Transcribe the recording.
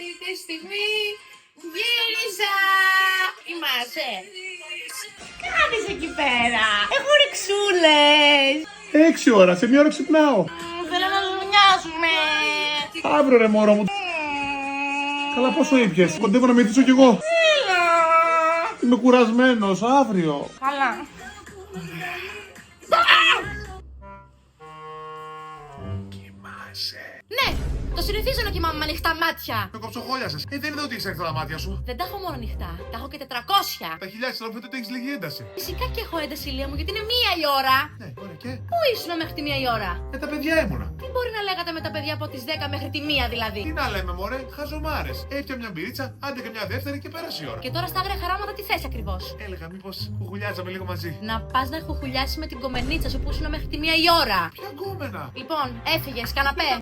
Αυτή τη στιγμή γύρισα. Είμαστε. Κάνεις εκεί πέρα. Έχω ρεξούλες. 6 ώρα, σε μία ώρα ξυπνάω. Θέλω να δουλειάσουμε. Αύριο ρε μωρό μου. Καλά, πόσο ήπιες? Κοντεύω να μεθύσω κι εγώ. Είμαι κουρασμένος, αύριο. Καλά. Κοιμάσαι. Ναι, το συνηθίζω να κοιμάμαι με ανοιχτά μάτια. Με κοψοχόλιασες. Δεν είδα ότι έχεις έρθει τα μάτια σου. Δεν τα έχω μόνο ανοιχτά, τα έχω και 400. Τα χιλιάδες φαίνεται ότι έχεις λίγη ένταση. Φυσικά και έχω ένταση, Ηλία μου, γιατί είναι 1 η ώρα. Ναι, ωραία και. Πού ήσουν μέχρι τη 1 η ώρα? Με τα παιδιά ήμουνα. Τι μπορεί να λέγατε με τα παιδιά από τις 10 μέχρι τη 1 δηλαδή? Τι να λέμε, μωρέ, χαζομάρες. Έπια μια μπυρίτσα, άντε και μια δεύτερη και πέρασε η ώρα. Και τώρα στα άγρια χαράματα τι θες ακριβώς? Έλεγα μήπως κουκουλιάζαμε λίγο μαζί. Να πας να χουχουλιάσεις με την κομμενίτσα σου που ήσουν μέχρι τη 1 η ώρα. Ποια γκόμενα. Λοιπόν, έφυγες, καναπέ.